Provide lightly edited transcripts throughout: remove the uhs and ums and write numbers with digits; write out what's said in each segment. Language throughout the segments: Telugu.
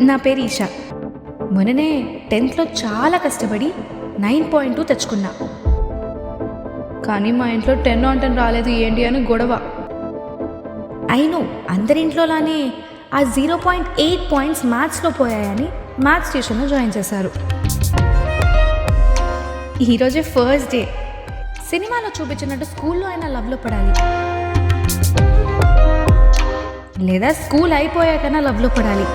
నా పేరు ఈషా. మొన్ననే 10th చాలా కష్టపడి 9.2 తెచ్చుకున్నా. కానీ మా ఇంట్లో 10 on 10 రాలేదు ఏంటి అని గొడవ. అయినో అందరింట్లోలానే ఆ 0.8 పాయింట్స్ మ్యాథ్స్లో పోయాయని మ్యాథ్స్ ట్యూషన్లో జాయిన్ చేశారు. ఈరోజే ఫస్ట్ డే. సినిమాలో చూపించినట్టు స్కూల్లో అయినా లవ్లో పడాలి, లేదా స్కూల్ అయిపోయాకైనా లవ్లో పడాలి.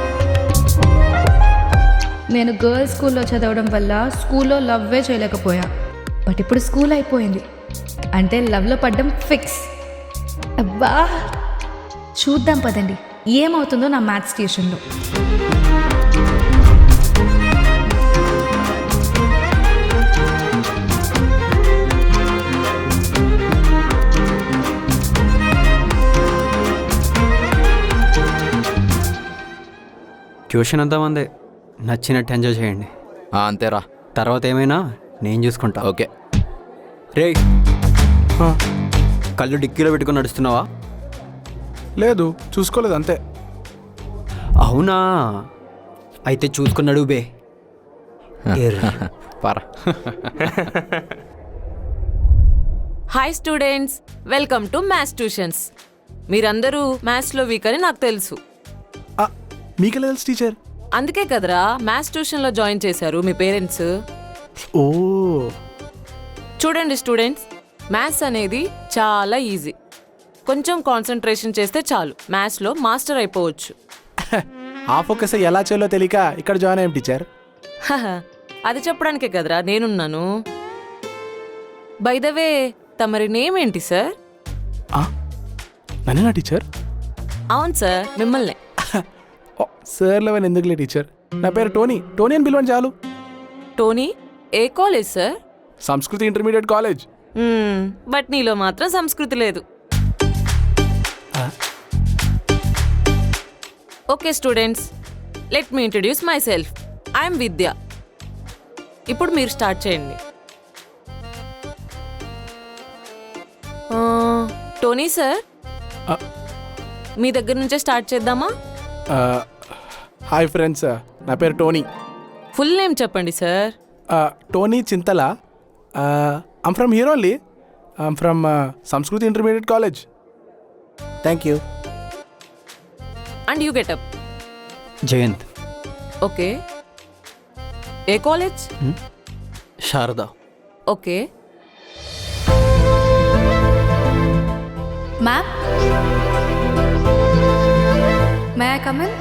నేను గర్ల్స్ స్కూల్లో చదవడం వల్ల స్కూల్లో లవ్వే చేయలేకపోయా. బట్ ఇప్పుడు స్కూల్ అయిపోయింది అంటే లవ్లో పడ్డం ఫిక్స్. అబ్బా, చూద్దాం పదండి ఏమవుతుందో నా మ్యాథ్స్ ట్యూషన్లో. ట్యూషన్ అంతా మందే, నచ్చినట్టు ఎంజాయ్ చేయండి. అంతేరా, తర్వాత ఏమైనా నేను చూసుకుంటా. ఓకే. రే, కళ్ళు డిక్కీలో పెట్టుకుని నడుస్తున్నావా? లేదు, చూసుకోలేదు అంతే. అవునా, అయితే చూసుకున్నాడు బే. పారా. Hi students, welcome to maths tuitions. మీరందరూ మ్యాథ్స్లో వీక్ అని నాకు తెలుసు. మీకెలా తెలుసు టీచర్? అందుకే కదరా మ్యాథ్స్ ట్యూషన్లో జాయిన్ చేశారు మీ పేరెంట్స్. ఓ, చూడండి స్టూడెంట్స్, మ్యాథ్స్ అనేది చాలా ఈజీ. కొంచెం కాన్సన్ట్రేషన్ చేస్తే చాలు మ్యాథ్స్లో మాస్టర్ అయిపోవచ్చు. ఆ ఫోకస్ ఎలా చేయాలో తెలియక ఇక్కడ జాయిన్ అయ్యాం టీచర్. అది చెప్పడానికే కదరా నేనున్నాను. బై ద వే, తమరి నేమ్ ఏంటి సార్? నన్నేనా టీచర్? అవును సార్, మిమ్మల్నే. సార్ లెవెన్ ఎందుకులే టీచర్, నా పేరు టోనీ. టోనీ అని పిలవండి చాలు. టోనీ, ఏ college sir? Sanskriti intermediate college. But నీలో మాత్రం సంస్కృతి లేదు. Okay students, let me introduce myself. I'm Vidya. ఇప్పుడు మీరు స్టార్ట్ చేయండి. టోనీ సార్, మీ దగ్గర నుంచే స్టార్ట్ చేద్దామా? హాయ్ ఫ్రెండ్స్, నా పేరు టోనీ. ఫుల్ నేమ్ చెప్పండి sir. Tony Chintala. I'm from here only. I'm from Sanskriti intermediate college. Thank you. And you get up. Jayant. Okay. ఏ college? Sharada. Okay. Ma'am, may I come in?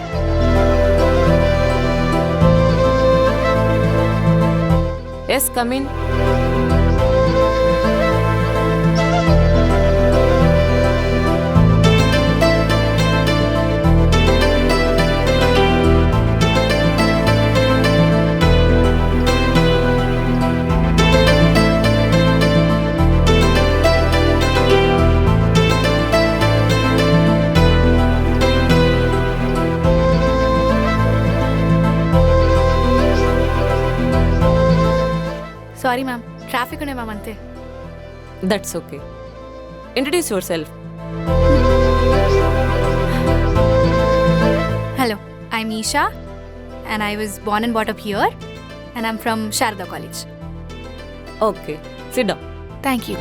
Yes, come in. Sorry ma'am, traffic ఉండే మ్యామ్ అంతే. That's okay. Introduce yourself. Hello, I'm Isha and I was born and brought up here and I'm from Sharda College. Okay, SIT down. Thank you.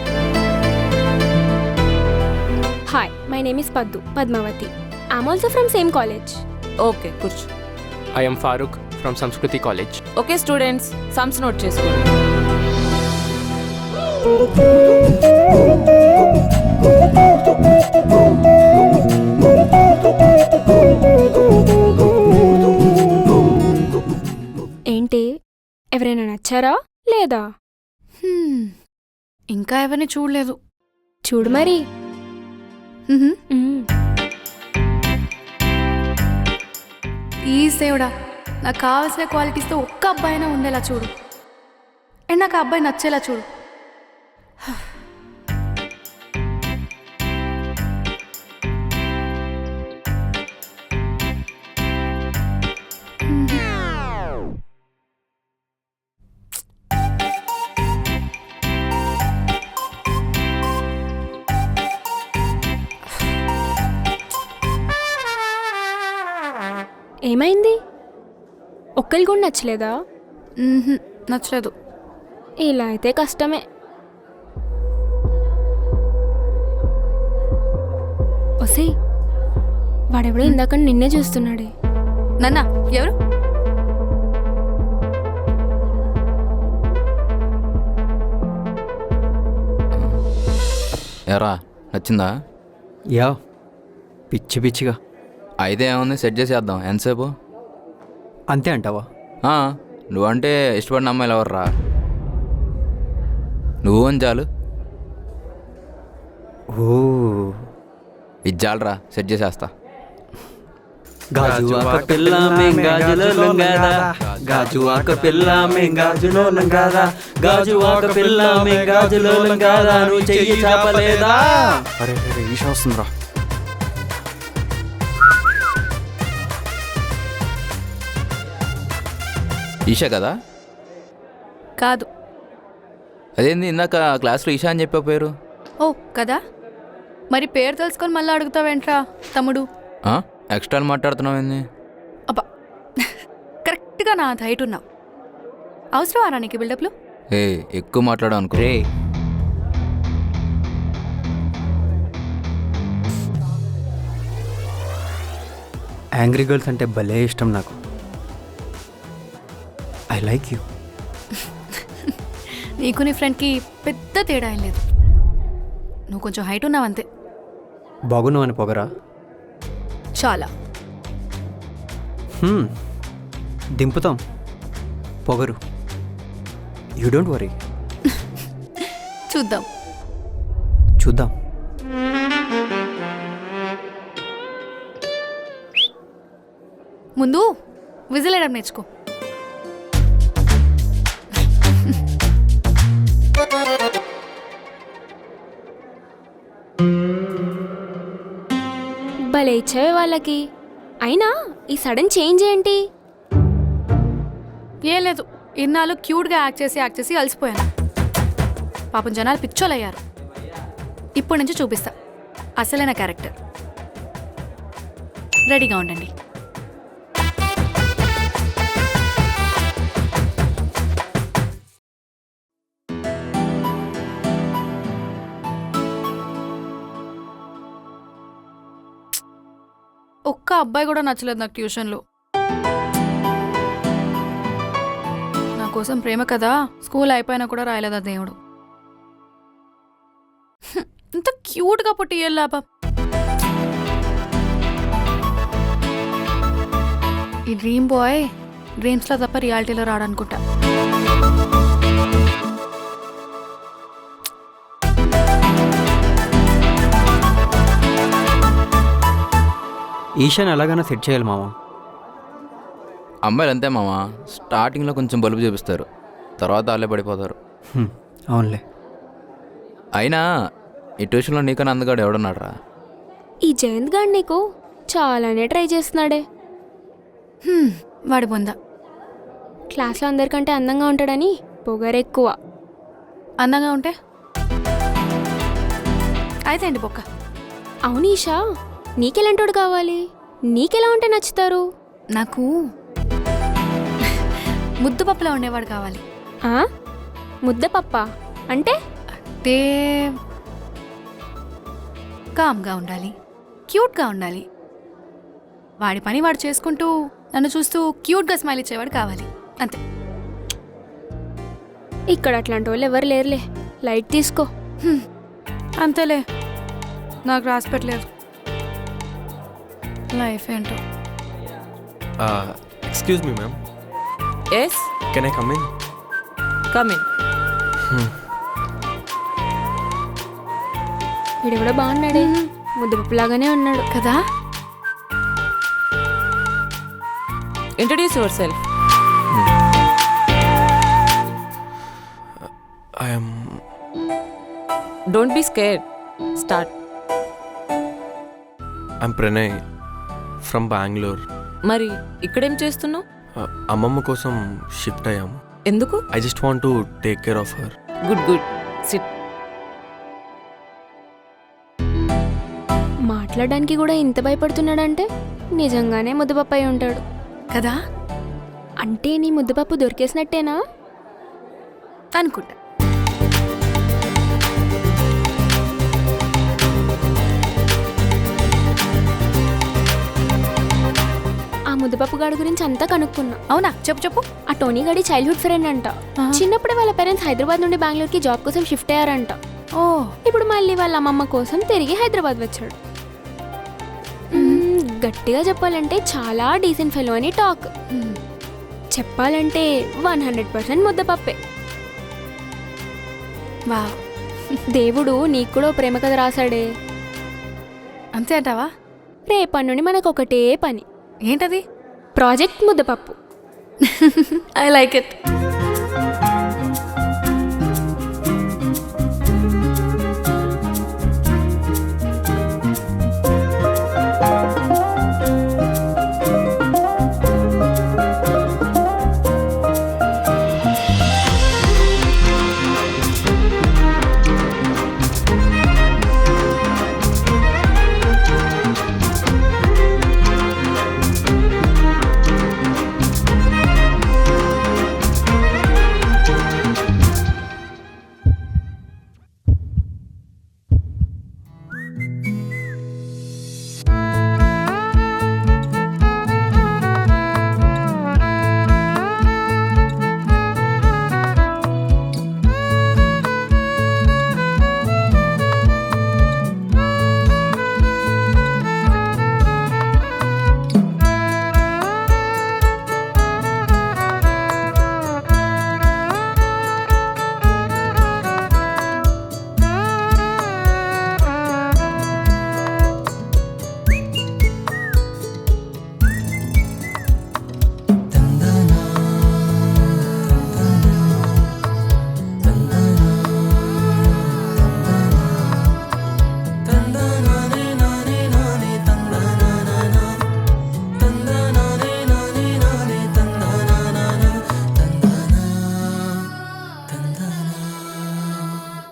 Hi, my name is Padmavati. I'm also from same college. Okay, కూర్చో. I am Farooq from Samskriti College. Okay students, sums note చేసుకోండి. ఏంటి, ఎవరైనా నచ్చారా లేదా? ఇంకా ఎవరిని చూడలేదు. చూడు మరి. ప్లీజ్ దేవుడా, నాకు కావాల్సిన క్వాలిటీస్తో ఒక్క అబ్బాయినా ఉండేలా చూడు. అండ్ నాకు ఆ అబ్బాయి నచ్చేలా చూడు. ఏమైంది? ఒక్కరి కూడా నచ్చలేదా? నచ్చలేదు. ఇలా అయితే కష్టమే. ఒసేయ్, వాడెవడో ఇందాక నిన్నే చూస్తున్నాడే. నన్నా ఎవరు? ఎరా నచ్చిందా? యా, పిచ్చి పిచ్చిగా. అయితే ఏముంది, సెట్ చేసేద్దాం. ఎంతసేపు? అంతే అంటావా? ఆ, నువ్వంటే ఇష్టపడిన అమ్మాయిలు ఎవర్రా? నువ్వు అని చాలు. ఓ, ఇది చాలరా, సెట్ చేసేస్తా. గాజువాక పిల్ల మెంగాజులో లంగాదా, గాజువాక పిల్ల మెంగాజులో లంగాదా, గాజువాక పిల్ల మెంగాజులో లంగాదా, నువ్వు చెయ్యి చాపలేదా? అరే అరే, ఈషా వస్తుందిరా. ఈషా కదా? కాదు. అదేంది ఇందాక క్లాస్లో ఈషా అని చెప్పే పేరు? ఓ కదా, మరి పేరు తెలుసుకొని మళ్ళీ అడుగుతావేంట్రా తమ్ముడు? ఎక్స్ట్రా మాట్లాడుతున్నావు ఏంది? అబ్బా, కరెక్ట్గా నా హైట్ ఉన్నావు. అవసరమారా నీకు బిల్డప్లు? ఏ ఎక్కువ మాట్లాడావు అనుకో. రే, యాంగ్రీ గర్ల్స్ అంటే భలే ఇష్టం నాకు. I like you. నీకు నీ ఫ్రెండ్కి పెద్ద తేడా ఏం లేదు. నువ్వు కొంచెం హైట్ ఉన్నావు అంతే. బాగున్నావు అని పొగరా? చాలా. దింపుతాం పొగరు. You don't worry. చూద్దాం. చూద్దాం. ముందు విజిల్ వేయడం నేర్చుకో. భలే ఇచ్చావే వాళ్ళకి. అయినా ఈ సడన్ చేంజ్ ఏంటి? ఏం లేదు, ఇన్నాళ్ళు క్యూట్గా యాక్ట్ చేసి అలసిపోయాను. పాపం జనాలు పిచ్చోలయ్యారు. ఇప్పటి నుంచి చూపిస్తా అసలైన క్యారెక్టర్. రెడీగా ఉండండి. ఒక్క అబ్బాయి కూడా నచ్చలేదు నాకు ట్యూషన్లో. నా కోసం ప్రేమ కదా, స్కూల్ అయిపోయినా కూడా రాయలేదా దేవుడు. ఇంత క్యూట్గా పుట్టి ఏ లాభం? ఈ డ్రీమ్ బాయ్ డ్రీమ్స్లో తప్ప రియాలిటీలో రాడనుకుంటా. ఈషాని ఎలాగైనా సెట్ చేయాలి మామ. అమ్మాయిలు అంతే మామ, స్టార్టింగ్లో కొంచెం బలుపు చూపిస్తారు, తర్వాత వాళ్ళే పడిపోతారు. అవునులే. అయినా ఈ ట్యూషన్లో నీకన్నా అందగాడు ఎవడున్నాడు రా? ఈ జయంత్ గాడు నీకు చాలానే ట్రై చేస్తున్నాడే. వాడి బొంద. క్లాస్లో అందరికంటే అందంగా ఉంటాడని పొగరెక్కువ. అందంగా ఉంటే అయితే అండి బొక్క. అవును ఈషా, నీకెలాంటోడు కావాలి? నీకెలా ఉంటే నచ్చుతారు? నాకు ముద్దు పప్పులా ఉండేవాడు కావాలి. ముద్దపప్ప అంటే? అంటే కామ్గా ఉండాలి, క్యూట్గా ఉండాలి. వాడి పని వాడు చేసుకుంటూ నన్ను చూస్తూ క్యూట్గా స్మైల్ ఇచ్చేవాడు కావాలి, అంతే. ఇక్కడ అట్లాంటి వాళ్ళు ఎవరు లేరులే, లైట్ తీసుకో. అంతేలే, నాకు రాసి పెట్టలేదు లైఫ్ ఏంటో. Excuse me, ma'am. Yes, Can I come in? Come in. వీడు కూడా బాగున్నాడే, ముద్దపప్పులాగానే ఉన్నాడు కదా. Introduce yourself. Don't be scared. Start. I'm Pranay from Bangalore. మరి ఇక్కడేం చేస్తున్నావు? అమ్మమ్మ కోసం షిఫ్ట్ అయ్యాము. ఎందుకు? I just want to take care of her. Good good, SIT. మాట్లాడడానికి కూడా ఇంత భయపడుతున్నాడంటే నిజంగానే ముద్దపప్పు అయి ఉంటాడు కదా. అంటే నీ ముద్దపప్పు దొరికేసినట్టేనా? అనుకుంటా. ఆ ముద్దపప్పు గాడి గురించి అంతా కనుక్కున్నా. అవునా? చెప్పు చెప్పు. ఆ టోనీ గాడి చైల్డ్హుడ్ ఫ్రెండ్ అంట. చిన్నప్పుడే వాళ్ళ పేరెంట్స్ హైదరాబాద్ నుండి బెంగళూరుకి జాబ్ కోసం షిఫ్ట్ అయ్యారంట. ఓ, ఇప్పుడు మళ్ళీ వాళ్ళ అమ్మమ్మ కోసం తిరిగి హైదరాబాద్ వచ్చాడు. గట్టిగా చెప్పాలంటే చాలా డీసెంట్ ఫెలో అని టాక్. చెప్పాలంటే 100% ముద్దపప్పే. వావ్, దేవుడు నీకు కూడా ఓ ప్రేమ కథ రాశాడే. అంతే అంటావా? రేపటి నుండి మనకు ఒకటే పని. ఏంటది? ప్రాజెక్ట్ ముద్దపప్పు. I like it.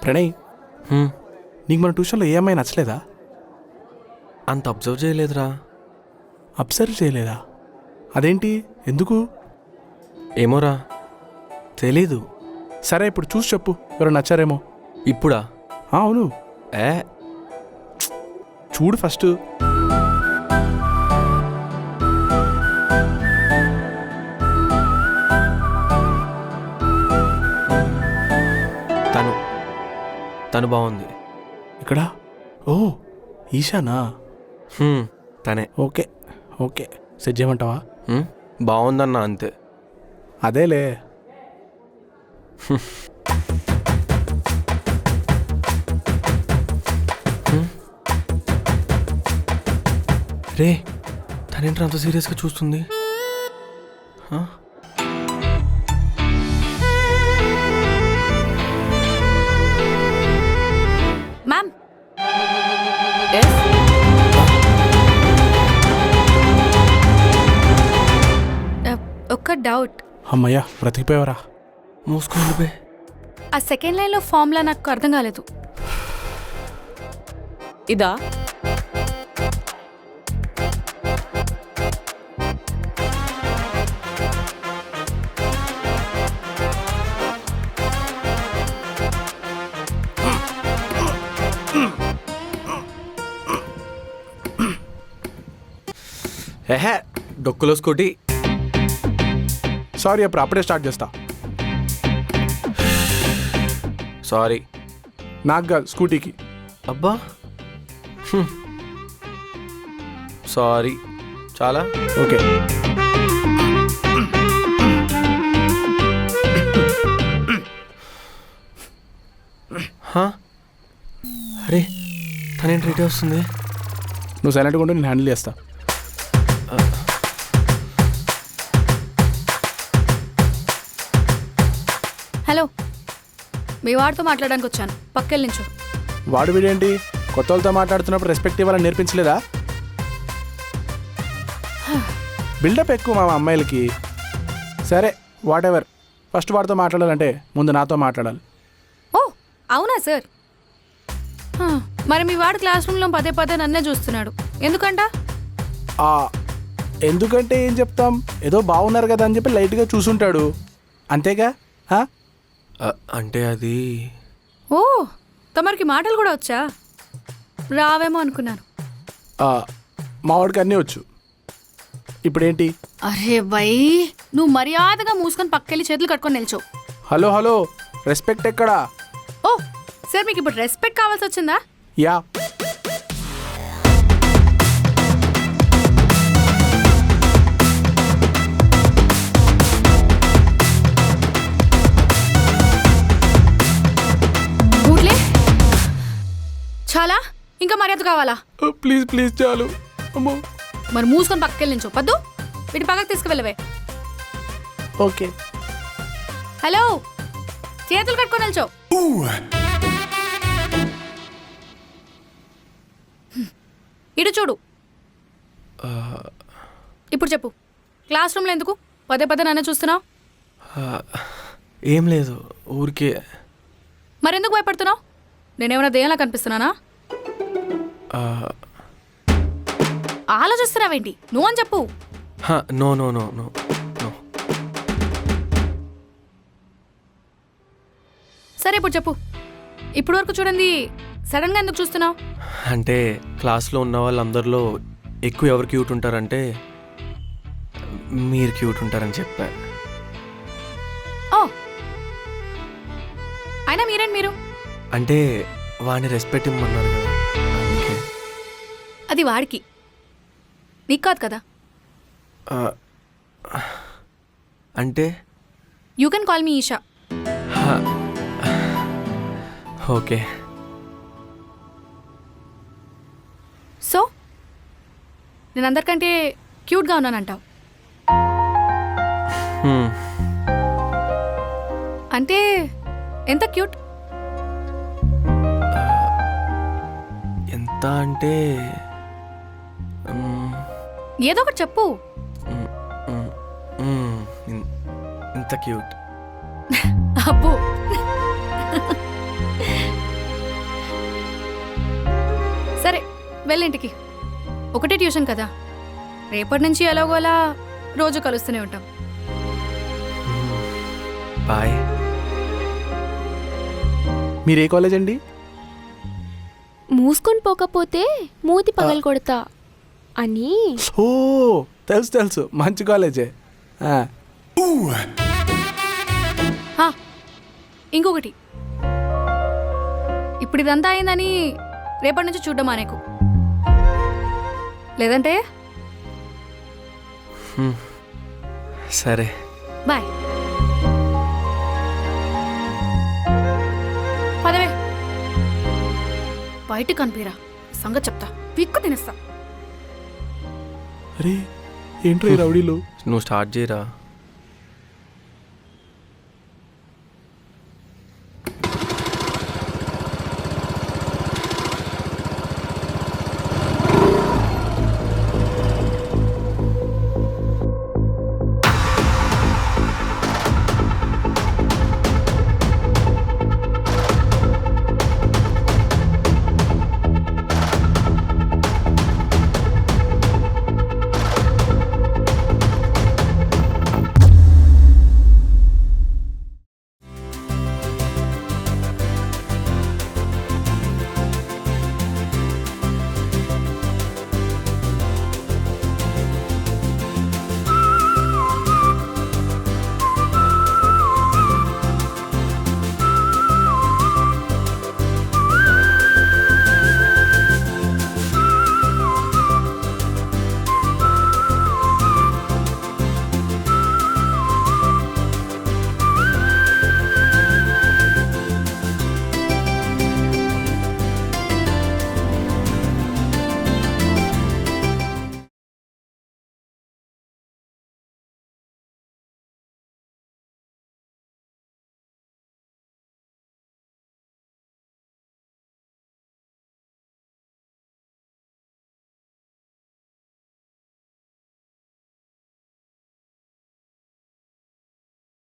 ప్రణయ్, నీకు మన ట్యూషన్లో ఏ అమ్మాయి నచ్చలేదా? అంత అబ్జర్వ్ చేయలేదురా. అబ్జర్వ్ చేయలేదా? అదేంటి, ఎందుకు? ఏమోరా. తెలీదు. సరే ఇప్పుడు చూసి చెప్పు, ఎవరు నచ్చారేమో. ఇప్పుడా? అవును, ఏ చూడు ఫస్ట్. తను బాగుంది. ఇక్కడ? ఓ, ఈశానా? తనే. ఓకే ఓకే, సెట్ చేయమంటావా? బాగుందన్నా, అంతే. అదేలే. రే, తనేంటి అంత సీరియస్గా చూస్తుంది? మ్యామ్, ఒక్క డౌట్. అమ్మయ్యా, బ్రతికిపోయావరా. మూసుకోండి. ఆ సెకండ్ లైన్లో ఫార్ములా నాకు అర్థం కాలేదు. ఇదా? ఏహే, డొక్కులో స్కూటీ. సారీ, అప్పుడు అప్పుడే స్టార్ట్ చేస్తా. సారీ. నాకు కాదు, స్కూటీకి. అబ్బా, సారీ. చాలా ఓకే. అరే, తనేంటి రేటే వస్తుంది? నువ్వు సైలెంట్గా ఉంటే నేను హ్యాండిల్ చేస్తా. హలో, మీ వాడితో మాట్లాడడానికి వచ్చాను, పక్కెళ్ళి నుంచో. వాడు వీడేంటి కొత్త వాళ్ళతో మాట్లాడుతున్నప్పుడు రెస్పెక్ట్ ఇవ్వాలని నేర్పించలేదా? బిల్డప్ ఎక్కువ మా అమ్మాయిలకి. సరే, వాట్ ఎవర్. ఫస్ట్ వాడితో మాట్లాడాలంటే ముందు నాతో మాట్లాడాలి. ఓ, అవునా సార్? మరి మీ వాడు క్లాస్ రూమ్లో పదే పదే నన్నే చూస్తున్నాడు, ఎందుకంట? ఎందుకంటే ఏం చెప్తాం, ఏదో బాగున్నారు కదా అని చెప్పి లైట్గా చూసుంటాడు అంతేగా. ఆ? అంటే అది ఓ తమరికి మాటలు కూడా వచ్చా? రావేమో అనుకున్నాను. మా వాడికి అన్నీ వచ్చు. ఇప్పుడేంటి? అరే బై, నువ్వు మర్యాదగా మూసుకొని పక్కెళ్ళి చేతులు కట్టుకొని నిల్చో. హలో హలో, రెస్పెక్ట్ ఎక్కడా? ఓ సార్, మీకు ఇప్పుడు రెస్పెక్ట్ కావాల్సి వచ్చిందా? యా. ఊట్లే చాలా, ఇంకా మర్యాద కావాలా? ప్లీజ్ ప్లీజ్ చాలు. అమ్మో. మరి మూసుకొని పక్కకెళ్ళి నిల్చో. పద్దు, వీటి పక్కకు తీసుకువెళ్ళవే. ఓకే. హలో, చేతులు కట్టుకొని నిల్చో. ఇటు చూడు. ఇప్పుడు చెప్పు, క్లాస్ రూమ్లో ఎందుకు పదే పదే నన్ను చూస్తున్నావు? ఏం లేదు, ఊరికే. మరెందుకు భయపడుతున్నావు? నేనేమైనా దెయ్యంలా కనిపిస్తున్నానా? ఆలోచిస్తున్నావేంటి? నువ్వు అని చెప్పు. No no no no no. సరే ఇప్పుడు చెప్పు. ఇప్పుడు వరకు చూడండి, సడన్గా ఎందుకు చూస్తున్నావు? అంటే క్లాస్లో ఉన్న వాళ్ళందరిలో ఎక్కువ ఎవరు క్యూట్ ఉంటారంటే మీరు క్యూట్ ఉంటారని చెప్పా. ఓ, అయినా మీరేంటి మీరు? అంటే వాడిని రెస్పెక్ట్ ఇమ్మన్నారు కదా, అందుకే. అది వాడికి, నీకు కాదు కదా. అంటే you can call me Isha. Okay. So నేను అందరికంటే క్యూట్గా ఉన్నానంటావు? అంటే ఎంత క్యూట్? ఎంత అంటే ఏదో ఒకటి చెప్పు. ఇంత క్యూట్. అబ్బో, సరే వెళ్ళింటికి. ఒకటే ట్యూషన్ కదా, రేపటి నుంచి ఎలాగోలా రోజు కలుస్తూనే ఉంటాం. బాయ్. మీరు ఏ కాలేజ్ అండి? మూసుకొని పోకపోతే మూతి పగలు కొడతా అని. ఓ తెలుసు తెలుసు, మంచి కాలేజే. ఇంకొకటి, ఇప్పుడు ఇదంతా అయిందని రేపటి నుంచి చూడడం మానేకు, లేదంటే సరే బాయ్. పదవే, బయట కనిపిరా, సంగతి చెప్తా, పిక్కు తినేస్తా. అరే ఏంట్రా ఈ రౌడీలు? నువ్వు స్టార్ట్ చేయరా.